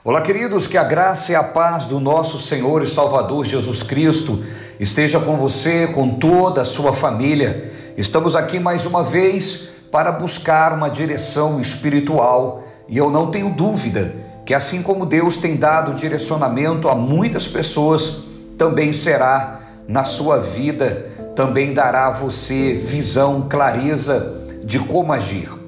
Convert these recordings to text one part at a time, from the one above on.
Olá, queridos, que a graça e a paz do nosso Senhor e Salvador Jesus Cristo esteja com você, com toda a sua família. Estamos aqui mais uma vez para buscar uma direção espiritual e eu não tenho dúvida que assim como Deus tem dado direcionamento a muitas pessoas, também será na sua vida, também dará a você visão, clareza de como agir.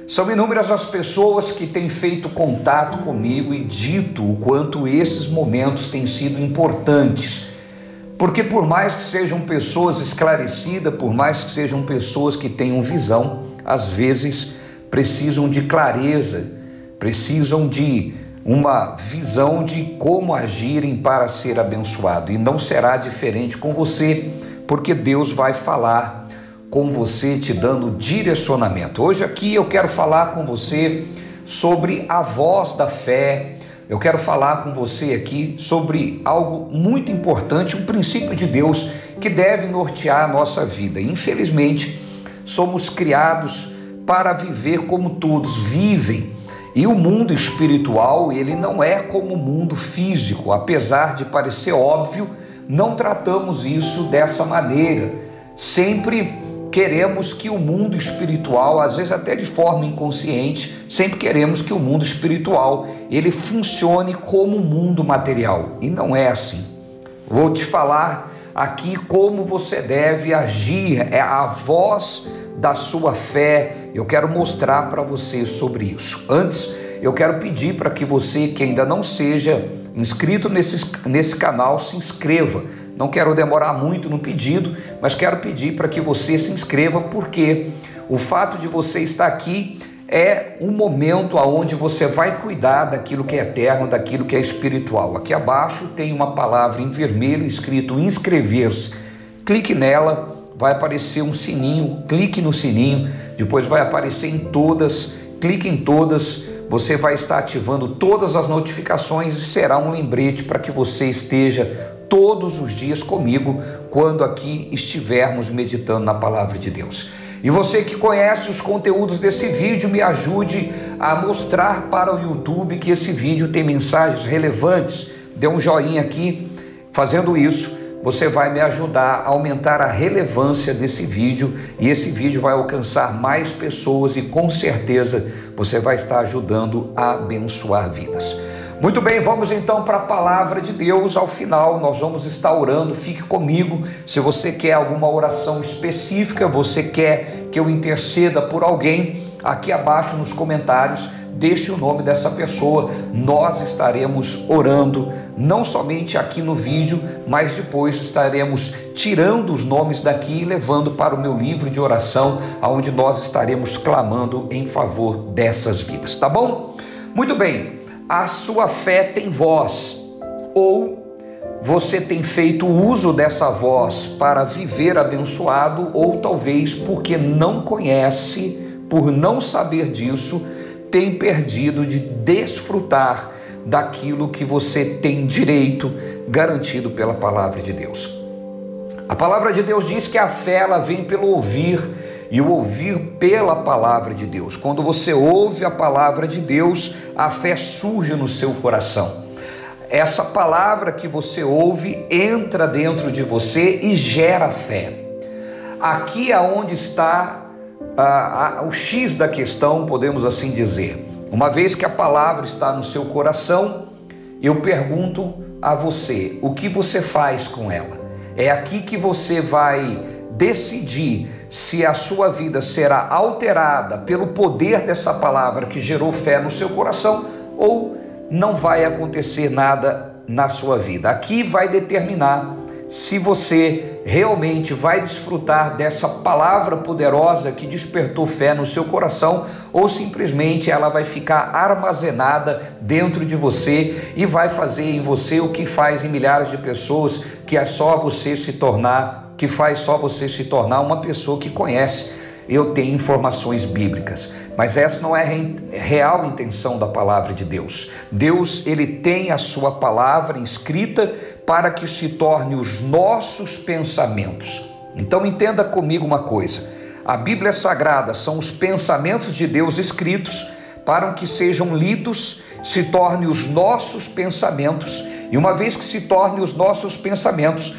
São inúmeras as pessoas que têm feito contato comigo e dito o quanto esses momentos têm sido importantes, porque por mais que sejam pessoas esclarecidas, por mais que sejam pessoas que tenham visão, às vezes precisam de clareza, precisam de uma visão de como agirem para ser abençoado, e não será diferente com você, porque Deus vai falar com você, te dando direcionamento. Hoje aqui eu quero falar com você sobre a voz da fé. Eu quero falar com você aqui sobre algo muito importante, um princípio de Deus que deve nortear a nossa vida. Infelizmente, somos criados para viver como todos vivem, e o mundo espiritual, ele não é como o mundo físico. Apesar de parecer óbvio, não tratamos isso dessa maneira. Sempre queremos que o mundo espiritual, às vezes até de forma inconsciente, sempre queremos que o mundo espiritual ele funcione como o mundo material, e não é assim. Vou te falar aqui como você deve agir, é a voz da sua fé. Eu quero mostrar para você sobre isso. Antes, eu quero pedir para que você que ainda não seja inscrito nesse canal, se inscreva. Não quero demorar muito no pedido, mas quero pedir para que você se inscreva, porque o fato de você estar aqui é um momento onde você vai cuidar daquilo que é eterno, daquilo que é espiritual. Aqui abaixo tem uma palavra em vermelho escrito inscrever-se. Clique nela, vai aparecer um sininho, clique no sininho, depois vai aparecer em todas, clique em todas. Você vai estar ativando todas as notificações e será um lembrete para que você esteja todos os dias comigo quando aqui estivermos meditando na palavra de Deus. E você que conhece os conteúdos desse vídeo, me ajude a mostrar para o YouTube que esse vídeo tem mensagens relevantes. Dê um joinha aqui. Fazendo isso, você vai me ajudar a aumentar a relevância desse vídeo, e esse vídeo vai alcançar mais pessoas e com certeza você vai estar ajudando a abençoar vidas. Muito bem, vamos então para a palavra de Deus. Ao final nós vamos estar orando, fique comigo. Se você quer alguma oração específica, você quer que eu interceda por alguém, aqui abaixo nos comentários, deixe o nome dessa pessoa. Nós estaremos orando, não somente aqui no vídeo, mas depois estaremos tirando os nomes daqui e levando para o meu livro de oração, onde nós estaremos clamando em favor dessas vidas, tá bom? Muito bem. A sua fé tem voz, ou você tem feito uso dessa voz para viver abençoado, ou talvez porque não conhece, por não saber disso, tem perdido de desfrutar daquilo que você tem direito garantido pela palavra de Deus. A palavra de Deus diz que a fé ela vem pelo ouvir, e o ouvir pela palavra de Deus. Quando você ouve a palavra de Deus, a fé surge no seu coração. Essa palavra que você ouve entra dentro de você e gera fé. Aqui é onde está o X da questão, podemos assim dizer. Uma vez que a palavra está no seu coração, eu pergunto a você, o que você faz com ela? É aqui que você vai decidir se a sua vida será alterada pelo poder dessa palavra que gerou fé no seu coração, ou não vai acontecer nada na sua vida. Aqui vai determinar se você realmente vai desfrutar dessa palavra poderosa que despertou fé no seu coração, ou simplesmente ela vai ficar armazenada dentro de você e vai fazer em você o que faz em milhares de pessoas, que é só você se tornar uma pessoa que conhece. Eu tenho informações bíblicas, mas essa não é a real intenção da palavra de Deus. Deus, ele tem a sua palavra escrita para que se torne os nossos pensamentos. Então entenda comigo uma coisa, a Bíblia Sagrada são os pensamentos de Deus escritos para que sejam lidos, se torne os nossos pensamentos, e uma vez que se torne os nossos pensamentos,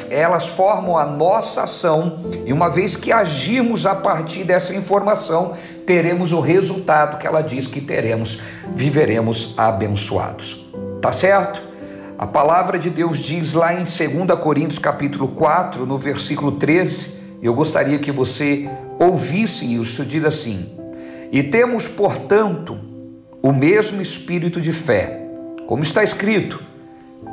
elas formam a nossa ação, e uma vez que agirmos a partir dessa informação, teremos o resultado que ela diz que teremos, viveremos abençoados. Tá certo? A palavra de Deus diz lá em 2 Coríntios capítulo 4, no versículo 13, eu gostaria que você ouvisse isso, diz assim: e temos, portanto, o mesmo espírito de fé, como está escrito,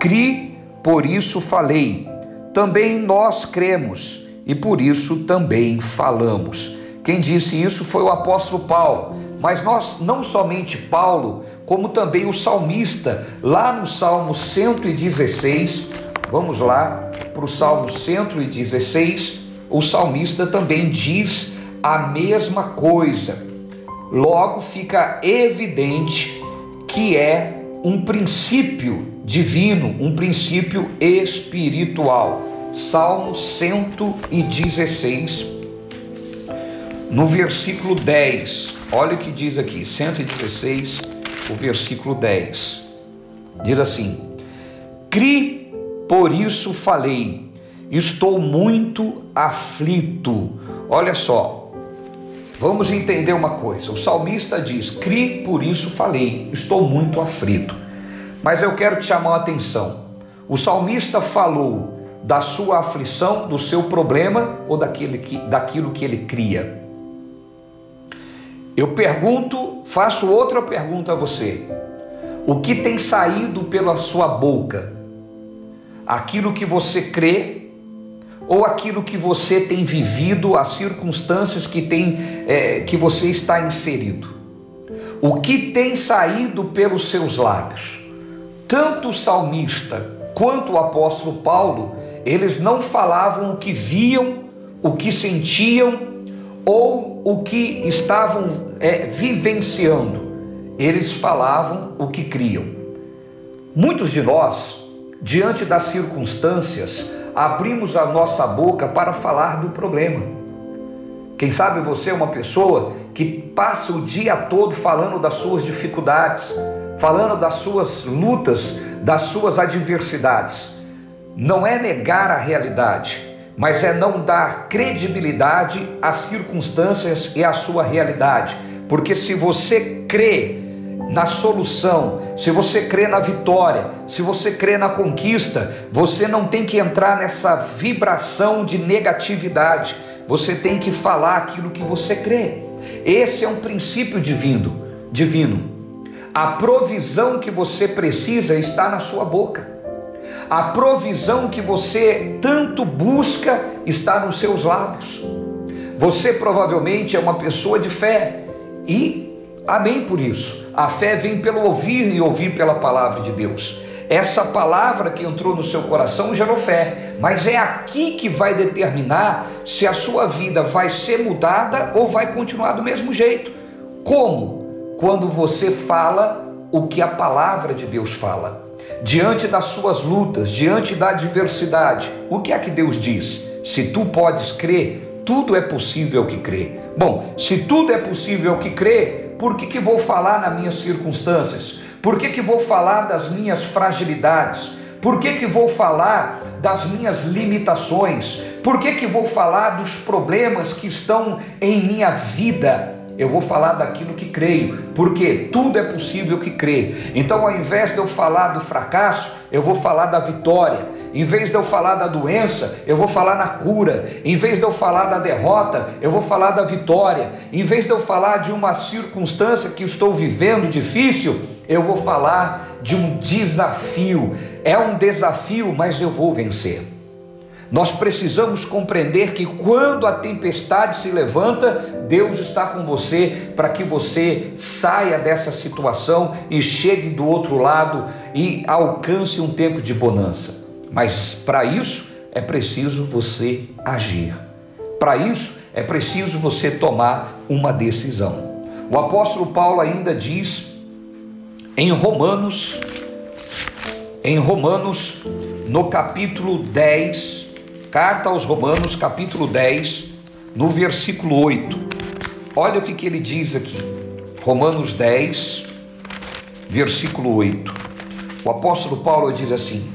cri, por isso falei, também nós cremos, e por isso também falamos. Quem disse isso foi o apóstolo Paulo, mas não somente Paulo, como também o salmista, lá no Salmo 116, vamos lá para o Salmo 116, o salmista também diz a mesma coisa. Logo fica evidente que é um princípio divino, um princípio espiritual. Salmo 116, no versículo 10, olha o que diz aqui, 116, o versículo 10, diz assim: cri, por isso falei, estou muito aflito. Olha só, vamos entender uma coisa, o salmista diz, cri, por isso falei, estou muito aflito. Mas eu quero te chamar a atenção, o salmista falou da sua aflição, do seu problema, ou daquilo que ele cria? Eu pergunto, faço outra pergunta a você: o que tem saído pela sua boca? Aquilo que você crê ou aquilo que você tem vivido, as circunstâncias que você está inserido? O que tem saído pelos seus lábios? Tanto o salmista quanto o apóstolo Paulo, eles não falavam o que viam, o que sentiam, ou o que estavam vivenciando, eles falavam o que criam. Muitos de nós, diante das circunstâncias, abrimos a nossa boca para falar do problema. Quem sabe você é uma pessoa que passa o dia todo falando das suas dificuldades, falando das suas lutas, das suas adversidades. Não é negar a realidade, mas é não dar credibilidade às circunstâncias e à sua realidade. Porque se você crê na solução, se você crê na vitória, se você crê na conquista, você não tem que entrar nessa vibração de negatividade, você tem que falar aquilo que você crê. Esse é um princípio divino. A provisão que você precisa está na sua boca. A provisão que você tanto busca está nos seus lábios. Você provavelmente é uma pessoa de fé e amém por isso. A fé vem pelo ouvir e ouvir pela palavra de Deus. Essa palavra que entrou no seu coração gerou fé, mas é aqui que vai determinar se a sua vida vai ser mudada ou vai continuar do mesmo jeito. Como? Quando você fala o que a palavra de Deus fala. Diante das suas lutas, diante da adversidade, o que é que Deus diz? Se tu podes crer, tudo é possível que crê. Bom, se tudo é possível que crê, por que vou falar nas minhas circunstâncias? Por que vou falar das minhas fragilidades? Por que vou falar das minhas limitações? Por que vou falar dos problemas que estão em minha vida? Eu vou falar daquilo que creio, porque tudo é possível que crê. Então, ao invés de eu falar do fracasso, eu vou falar da vitória. Em vez de eu falar da doença, eu vou falar na cura. Em vez de eu falar da derrota, eu vou falar da vitória. Em vez de eu falar de uma circunstância que estou vivendo difícil, eu vou falar de um desafio. É um desafio, mas eu vou vencer. Nós precisamos compreender que quando a tempestade se levanta, Deus está com você para que você saia dessa situação e chegue do outro lado e alcance um tempo de bonança. Mas para isso é preciso você agir. Para isso é preciso você tomar uma decisão. O apóstolo Paulo ainda diz em Romanos, no capítulo 10, carta aos Romanos, capítulo 10, no versículo 8. Olha o que ele diz aqui. Romanos 10, versículo 8. O apóstolo Paulo diz assim: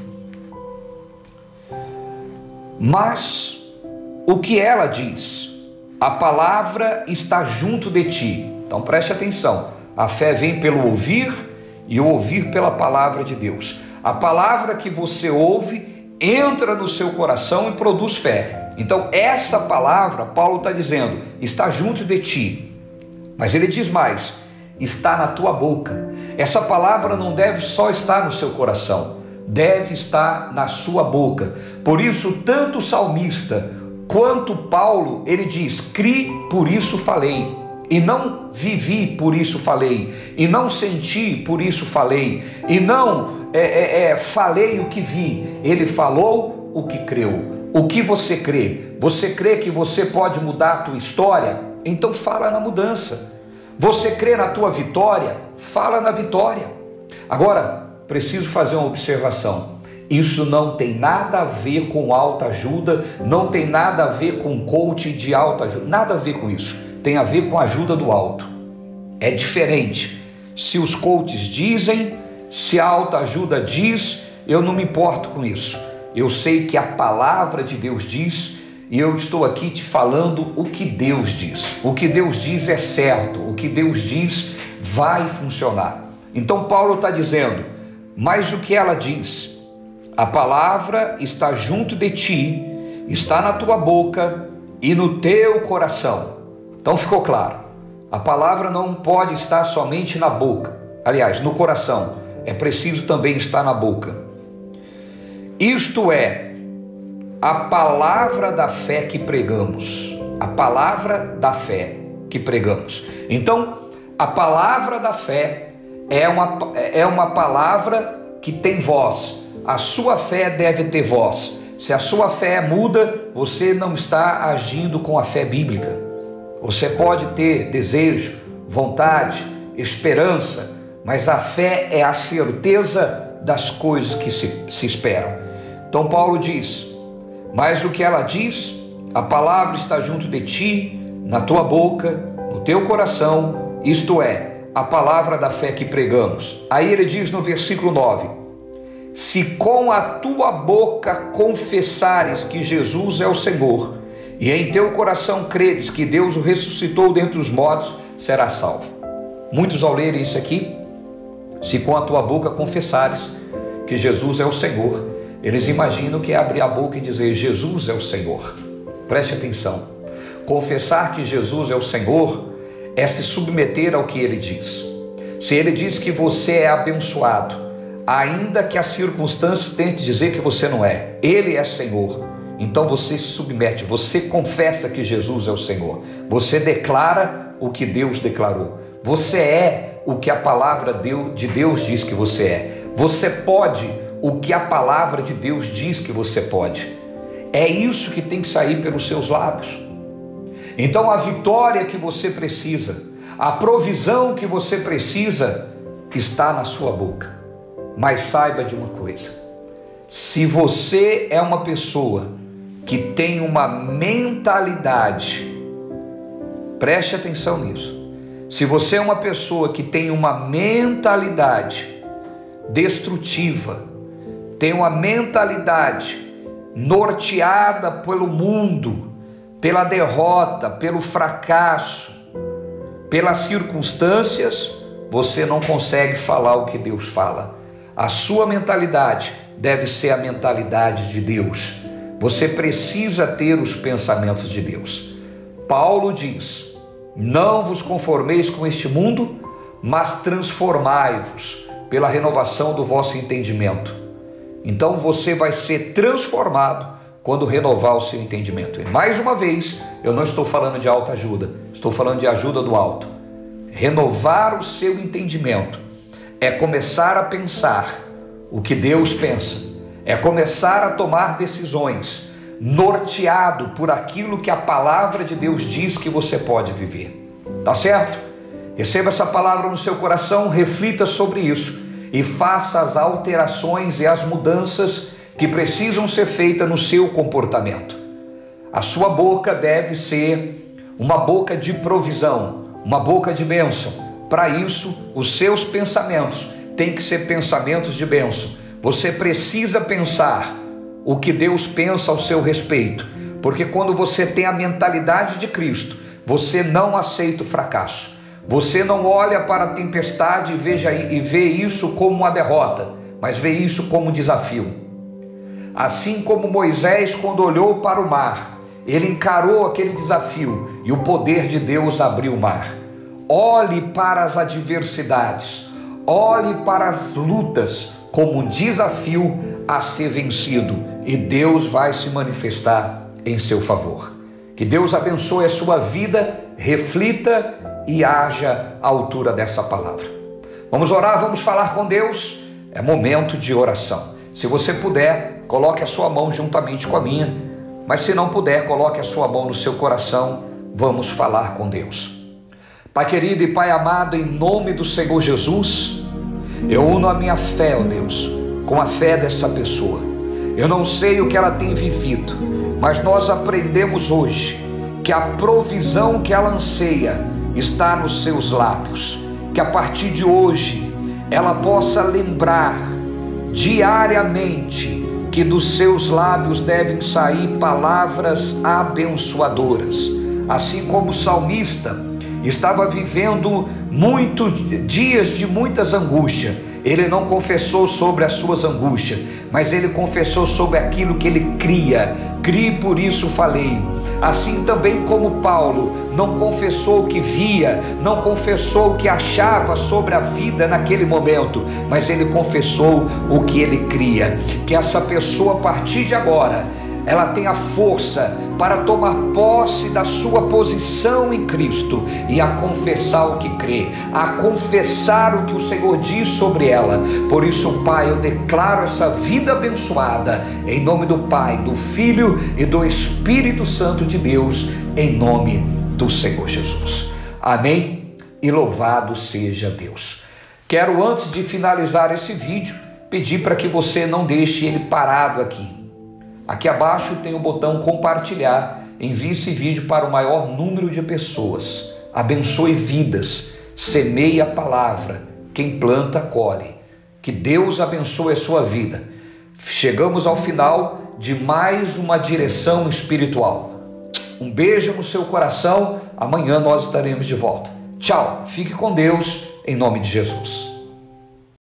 mas o que ela diz? A palavra está junto de ti. Então preste atenção, a fé vem pelo ouvir e o ouvir pela palavra de Deus. A palavra que você ouve entra no seu coração e produz fé. Então essa palavra, Paulo está dizendo, está junto de ti. Mas ele diz mais, está na tua boca. Essa palavra não deve só estar no seu coração, deve estar na sua boca. Por isso, tanto o salmista quanto Paulo, ele diz, cri, por isso falei, e não vivi, por isso falei, e não senti, por isso falei, e não falei o que vi. Ele falou o que creu. O que você crê? Você crê que você pode mudar a tua história? Então fala na mudança. Você crê na tua vitória? Fala na vitória. Agora, preciso fazer uma observação. Isso não tem nada a ver com autoajuda, não tem nada a ver com coaching de autoajuda, nada a ver com isso. Tem a ver com a ajuda do alto. É diferente. Se os coaches dizem, se a autoajuda diz, eu não me importo com isso. Eu sei que a palavra de Deus diz, e eu estou aqui te falando o que Deus diz. O que Deus diz é certo, o que Deus diz vai funcionar. Então Paulo está dizendo, mas o que ela diz? A palavra está junto de ti, está na tua boca e no teu coração. Então ficou claro, a palavra não pode estar somente na boca, aliás, no coração, é preciso também estar na boca. Isto é, a palavra da fé que pregamos, a palavra da fé que pregamos. Então, a palavra da fé é uma palavra que tem voz. A sua fé deve ter voz. Se a sua fé é muda, você não está agindo com a fé bíblica. Você pode ter desejo, vontade, esperança, mas a fé é a certeza das coisas que se esperam. Então Paulo diz, mas o que ela diz, a palavra está junto de ti, na tua boca, no teu coração, isto é, a palavra da fé que pregamos. Aí ele diz no versículo 9, se com a tua boca confessares que Jesus é o Senhor, e em teu coração credes que Deus o ressuscitou dentre os mortos, serás salvo. Muitos ao lerem isso aqui, se com a tua boca confessares que Jesus é o Senhor, eles imaginam que é abrir a boca e dizer, Jesus é o Senhor. Preste atenção, confessar que Jesus é o Senhor é se submeter ao que Ele diz. Se Ele diz que você é abençoado, ainda que a circunstância tente dizer que você não é, Ele é Senhor, então você se submete, você confessa que Jesus é o Senhor, você declara o que Deus declarou, você é o que a palavra de Deus diz que você é, você pode o que a palavra de Deus diz que você pode. É isso que tem que sair pelos seus lábios. Então a vitória que você precisa, a provisão que você precisa, está na sua boca. Mas saiba de uma coisa, se você é uma pessoa que tem uma mentalidade, preste atenção nisso, se você é uma pessoa que tem uma mentalidade destrutiva, tem uma mentalidade norteada pelo mundo, pela derrota, pelo fracasso, pelas circunstâncias, você não consegue falar o que Deus fala. A sua mentalidade deve ser a mentalidade de Deus. Você precisa ter os pensamentos de Deus. Paulo diz, não vos conformeis com este mundo, mas transformai-vos pela renovação do vosso entendimento. Então você vai ser transformado quando renovar o seu entendimento. E mais uma vez, eu não estou falando de autoajuda, estou falando de ajuda do alto. Renovar o seu entendimento é começar a pensar o que Deus pensa, é começar a tomar decisões norteado por aquilo que a palavra de Deus diz que você pode viver. Tá certo? Receba essa palavra no seu coração, reflita sobre isso e faça as alterações e as mudanças que precisam ser feitas no seu comportamento. A sua boca deve ser uma boca de provisão, uma boca de bênção, Para isso, os seus pensamentos têm que ser pensamentos de bênção. Você precisa pensar o que Deus pensa ao seu respeito, porque quando você tem a mentalidade de Cristo, você não aceita o fracasso. Você não olha para a tempestade e vê isso como uma derrota, mas vê isso como um desafio. Assim como Moisés, quando olhou para o mar, ele encarou aquele desafio e o poder de Deus abriu o mar. Olhe para as adversidades, olhe para as lutas como um desafio a ser vencido, e Deus vai se manifestar em seu favor. Que Deus abençoe a sua vida, reflita e haja à altura dessa palavra. Vamos orar, vamos falar com Deus. É momento de oração. Se você puder, coloque a sua mão juntamente com a minha, mas se não puder, coloque a sua mão no seu coração. Vamos falar com Deus. Pai querido e Pai amado, em nome do Senhor Jesus, eu uno a minha fé, ó Deus, com a fé dessa pessoa. Eu não sei o que ela tem vivido, mas nós aprendemos hoje que a provisão que ela anseia está nos seus lábios. Que a partir de hoje ela possa lembrar diariamente que dos seus lábios devem sair palavras abençoadoras. Assim como o salmista estava vivendo muitos dias de muitas angústias, ele não confessou sobre as suas angústias, mas ele confessou sobre aquilo que ele cria. Crie, por isso falei. Assim também como Paulo não confessou o que via, não confessou o que achava sobre a vida naquele momento, mas ele confessou o que ele cria. Que essa pessoa, a partir de agora, ela tenha força para tomar posse da sua posição em Cristo e a confessar o que crê, a confessar o que o Senhor diz sobre ela. Por isso, Pai, eu declaro essa vida abençoada, em nome do Pai, do Filho e do Espírito Santo de Deus, em nome do Senhor Jesus. Amém? E louvado seja Deus. Quero, antes de finalizar esse vídeo, pedir para que você não deixe ele parado aqui. Aqui abaixo tem o botão compartilhar. Envie esse vídeo para o maior número de pessoas. Abençoe vidas. Semeie a palavra. Quem planta, colhe. Que Deus abençoe a sua vida. Chegamos ao final de mais uma direção espiritual. Um beijo no seu coração. Amanhã nós estaremos de volta. Tchau. Fique com Deus, em nome de Jesus.